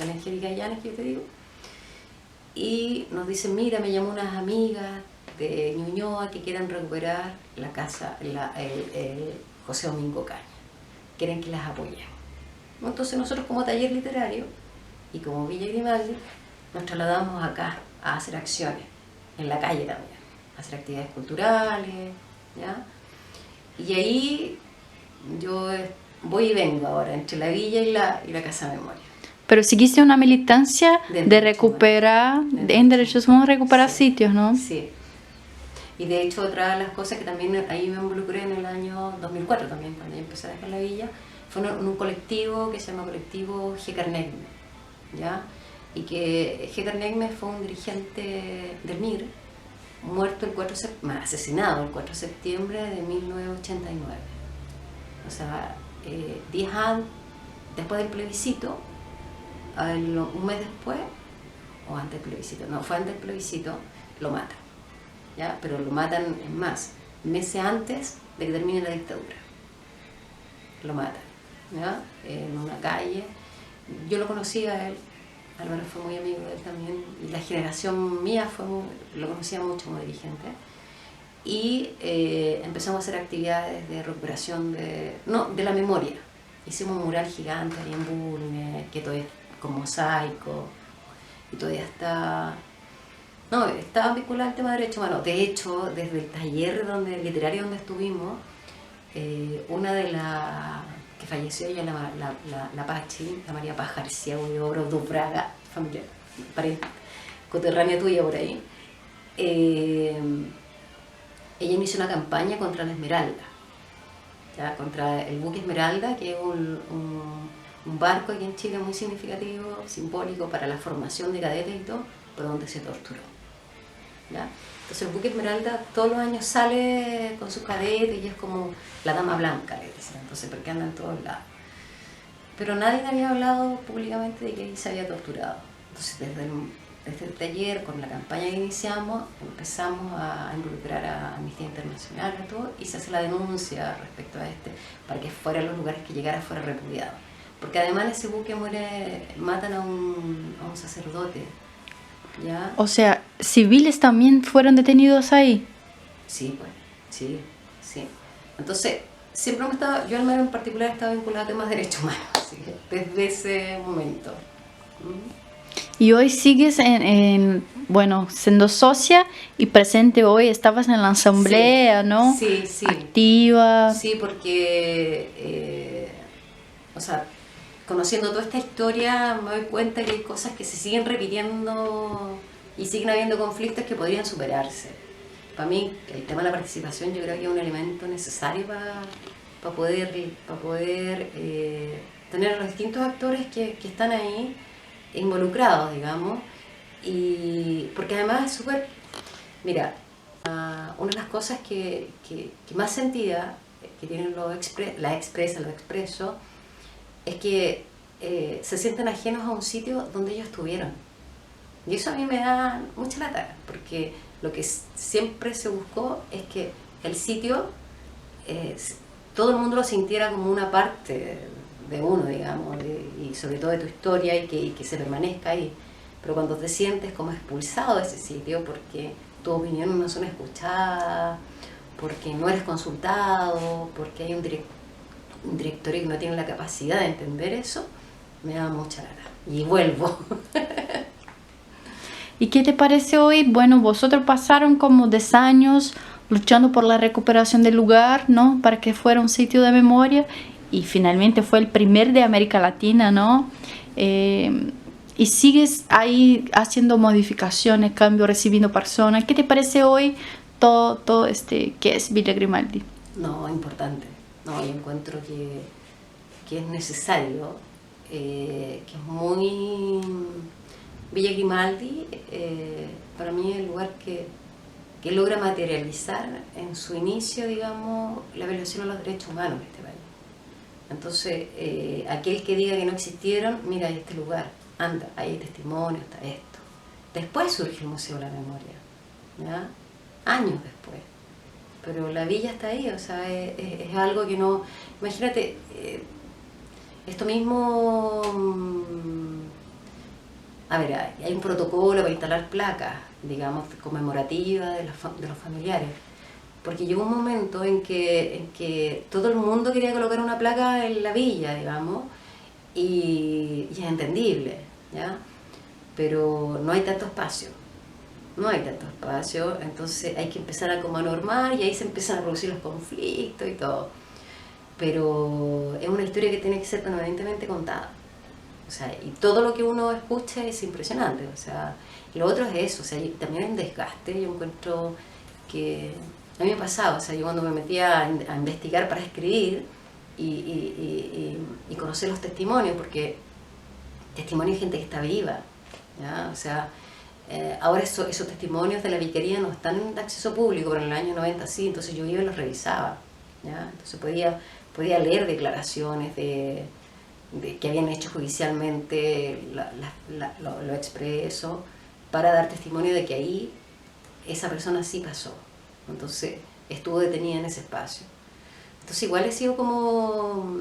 Angélica Llanes, que yo te digo, y nos dicen, mira, me llamó unas amigas de Ñuñoa que quieren recuperar la casa, el José Domingo Cañas, quieren que las apoyemos. Entonces nosotros, como taller literario y como Villa Grimaldi, nos trasladamos acá a hacer acciones, en la calle también, a hacer actividades culturales, ¿ya? Y ahí yo voy y vengo ahora, entre la villa y la Casa de Memoria. Pero seguiste una militancia de recuperar, en derechos humanos, recuperar sí, sitios, ¿no? Sí. Y de hecho, otra de las cosas que también ahí me involucré en el año 2004 también, cuando yo empecé a dejar la villa, fue un colectivo que se llama Colectivo G. Carnegme, ¿ya? Y que G. Carnegme fue un dirigente del MIR, muerto asesinado el 4 de septiembre de 1989. O sea, 10 años después del plebiscito, un mes después, o antes del plebiscito, no, fue antes del plebiscito, lo matan, ¿ya? Pero lo matan, es más, meses antes de que termine la dictadura. Lo matan, ¿ya? En una calle. Yo lo conocía a él, Álvaro fue muy amigo de él también, y la generación mía lo conocía mucho como dirigente. Y empezamos a hacer actividades de recuperación de la memoria. Hicimos un mural gigante ahí en Bulnes, que todavía con mosaico, y todavía está vinculado al tema de derechos humanos. De hecho, desde el taller literario donde estuvimos, una de las que falleció, ella, la Pachi, la María Paz García Huidobro Braga, familia, coterránea tuya por ahí, ella inició una campaña contra la Esmeralda, ¿ya? Contra el buque Esmeralda, que es un barco aquí en Chile muy significativo, simbólico para la formación de cadetes y todo, pero donde se torturó, ¿ya? Entonces el buque Esmeralda todos los años sale con sus cadetes y es como la dama blanca, le dicen, entonces porque anda en todos lados. Pero nadie había hablado públicamente de que ahí se había torturado. Entonces desde este taller, con la campaña que iniciamos, empezamos a involucrar a Amnistía Internacional y todo, y se hace la denuncia respecto a para que fuera a los lugares que llegara fuera repudiado. Porque además en ese buque matan a un sacerdote, ¿ya? O sea, civiles también fueron detenidos ahí. Sí, pues, sí. Entonces, siempre yo al menos en particular he estado vinculada a temas de derechos humanos, así que desde ese momento. Y hoy sigues bueno, siendo socia y presente hoy, estabas en la asamblea, sí, ¿no? Sí. Activa. Sí, porque, o sea, conociendo toda esta historia me doy cuenta que hay cosas que se siguen repitiendo y siguen habiendo conflictos que podrían superarse. Para mí, el tema de la participación yo creo que es un elemento necesario para poder tener a los distintos actores que están ahí involucrados, digamos, y porque además es súper, mira, una de las cosas que más sentida que tienen los expresos, es que se sienten ajenos a un sitio donde ellos estuvieron. Y eso a mí me da mucha lata, porque lo que siempre se buscó es que el sitio, todo el mundo lo sintiera como una parte de uno, digamos, y sobre todo de tu historia, y que se permanezca ahí. Pero cuando te sientes como expulsado de ese sitio porque tus opiniones no son escuchadas, porque no eres consultado, porque hay un directorio que no tiene la capacidad de entender eso, me da mucha lata. Y vuelvo. ¿Y qué te parece hoy? Bueno, vosotros pasaron como 10 años luchando por la recuperación del lugar, ¿no? Para que fuera un sitio de memoria, y finalmente fue el primer de América Latina, ¿no? Y sigues ahí haciendo modificaciones, cambios, recibiendo personas. ¿Qué te parece hoy todo que es Villa Grimaldi? No, importante. No, yo encuentro que es necesario, que es muy... Villa Grimaldi, para mí es el lugar que logra materializar en su inicio, digamos, la violación a los derechos humanos en este país. Entonces, aquel que diga que no existieron, mira, hay este lugar, anda, hay testimonio, está esto. Después surge el Museo de la Memoria, ¿ya? Años después. Pero la villa está ahí, o sea, es algo que no... Imagínate, esto mismo... A ver, hay un protocolo para instalar placas, digamos, conmemorativas de los familiares. Porque llegó un momento en que todo el mundo quería colocar una placa en la villa, digamos, y es entendible, ¿ya? Pero no hay tanto espacio. No hay tanto espacio, entonces hay que empezar a como a normar, y ahí se empiezan a producir los conflictos y todo. Pero es una historia que tiene que ser permanentemente contada. O sea, y todo lo que uno escucha es impresionante. O sea, lo otro es eso, o sea, también hay un desgaste. Yo encuentro que a mí me pasaba, o sea, yo cuando me metía a investigar para escribir y conocer los testimonios, porque testimonios de gente que está viva, ¿ya? O sea, ahora esos testimonios de la vicaría no están de acceso público, pero en el año 90 sí, entonces yo iba y los revisaba, ¿ya? Entonces podía leer declaraciones de que habían hecho judicialmente lo expreso, para dar testimonio de que ahí esa persona sí pasó, entonces estuvo detenida en ese espacio. Entonces igual he sido como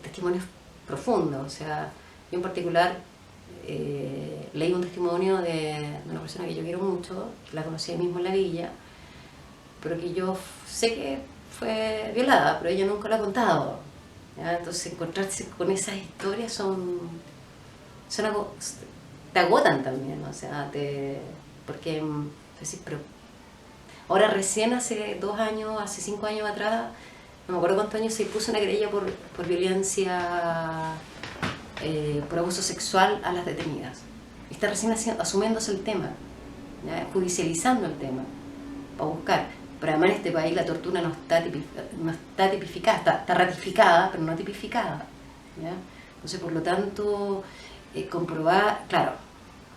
testimonios profundos, o sea, yo en particular leí un testimonio de una persona que yo quiero mucho, que la conocí ahí mismo en la villa, pero que yo sé que fue violada, pero ella nunca lo ha contado, ¿ya? Entonces encontrarse con esas historias son algo, te agotan también, o sea, porque decís, pero ahora recién hace 2 años, hace 5 años atrás, no me acuerdo cuántos años, se puso una querella por violencia, por abuso sexual a las detenidas. Está recién asumiéndose el tema, ¿ya? Judicializando el tema, para buscar. Pero además en este país la tortura no está tipificada, está ratificada, pero no tipificada, ¿ya? Entonces, por lo tanto, comprobar, claro,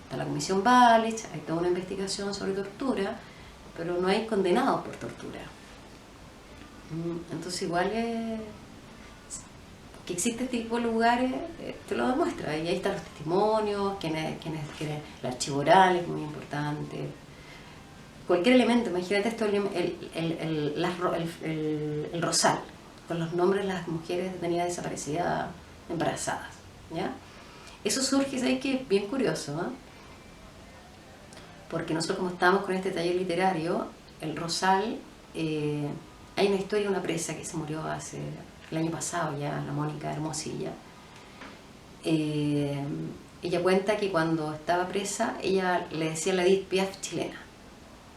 está la Comisión Balich, hay toda una investigación sobre tortura, pero no hay condenados por tortura. Entonces igual que existe este tipo de lugares, te lo demuestra. Y ahí están los testimonios, el archivo oral es muy importante. Cualquier elemento, imagínate esto, el rosal, con los nombres de las mujeres detenidas, desaparecidas, embarazadas, ¿ya? Eso surge, ¿sabes qué? Bien curioso, ¿eh? Porque nosotros, como estamos con este taller literario, el rosal, hay una historia de una presa que se murió el año pasado ya, la Mónica Hermosilla. Ella cuenta que cuando estaba presa, ella le decía la Edith Piaf chilena,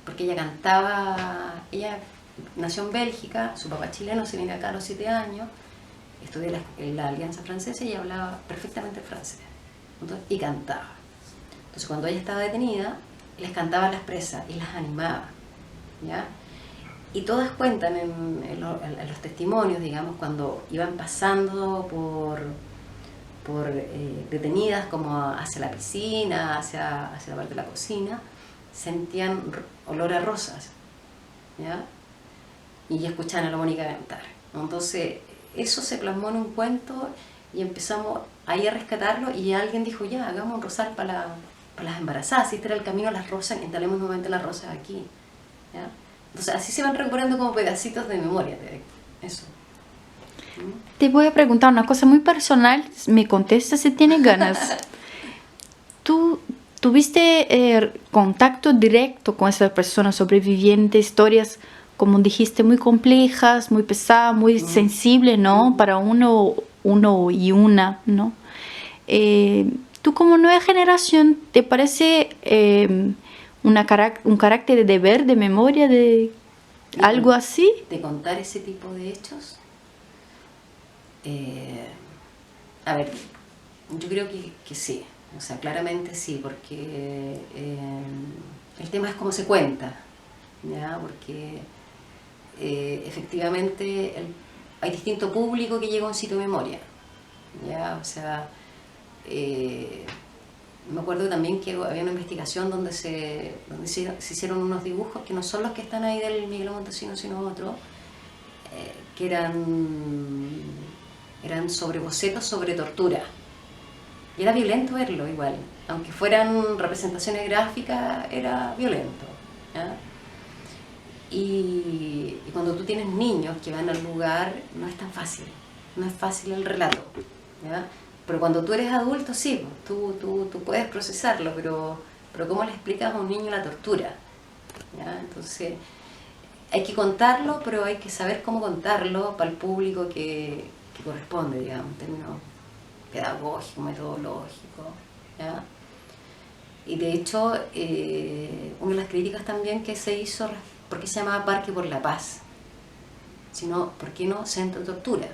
porque ella cantaba, ella nació en Bélgica, su papá chileno, se vino acá a los 7 años, estudió en la Alianza Francesa y hablaba perfectamente francés, entonces, y cantaba. Entonces cuando ella estaba detenida, les cantaba a las presas y las animaba, ¿ya? Y todas cuentan en los testimonios, digamos, cuando iban pasando por detenidas como hacia la piscina, hacia la parte de la cocina, sentían olor a rosas, ¿ya? Y escuchaban a la Mónica cantar. Entonces eso se plasmó en un cuento y empezamos ahí a rescatarlo, y alguien dijo, ya, hagamos un rosal para las embarazadas, si este era el camino a las rosas, instalemos nuevamente las rosas aquí, ¿ya? Entonces así se van recuperando como pedacitos de memoria de eso. Te voy a preguntar una cosa muy personal, me contesta si tienes ganas. ¿Tú tuviste contacto directo con esas personas sobrevivientes, historias, como dijiste, muy complejas, muy pesadas, muy sensibles, ¿no? Para uno y una, ¿no? ¿Tú como nueva generación te parece un carácter de deber, de memoria, de algo así? De contar ese tipo de hechos. A ver, yo creo que sí, o sea, claramente sí, porque el tema es cómo se cuenta, ¿ya? Porque efectivamente hay distinto público que llega a un sitio de memoria, ¿ya? O sea, me acuerdo también que había una investigación donde se hicieron unos dibujos que no son los que están ahí del Miguel Montesinos, sino otros, que eran sobre bocetos sobre tortura. Y era violento verlo igual, aunque fueran representaciones gráficas, era violento, ¿ya? Y cuando tú tienes niños que van al lugar, no es tan fácil, no es fácil el relato, ¿ya? Pero cuando tú eres adulto, sí, tú puedes procesarlo, pero ¿cómo le explicas a un niño la tortura? ¿Ya? Entonces, hay que contarlo, pero hay que saber cómo contarlo para el público que corresponde, digamos, en términos pedagógicos, metodológicos, ¿ya? Y de hecho, una de las críticas también que se hizo, ¿por qué se llamaba Parque por la Paz? Sino, ¿por qué no Centro de Tortura?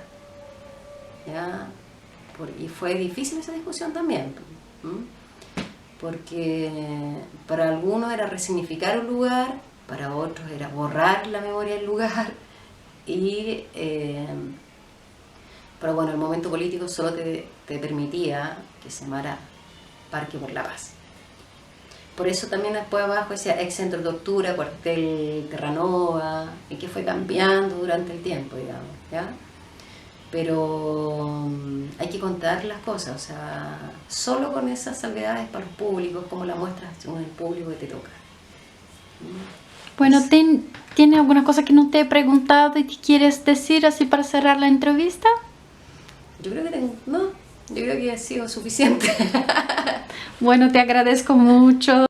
¿Ya? Y fue difícil esa discusión también, porque para algunos era resignificar un lugar, para otros era borrar la memoria del lugar, pero bueno, el momento político solo te permitía que se llamara Parque por la Paz. Por eso también después abajo decía ex centro de tortura, cuartel Terranova, y que fue cambiando durante el tiempo, digamos, ¿ya? Pero hay que contar las cosas, o sea, solo con esas salvedades para los públicos, como la muestras según el público que te toca. Bueno, ¿tiene alguna cosa que no te he preguntado y que quieres decir así para cerrar la entrevista? Yo creo que ha sido suficiente. Bueno, te agradezco mucho.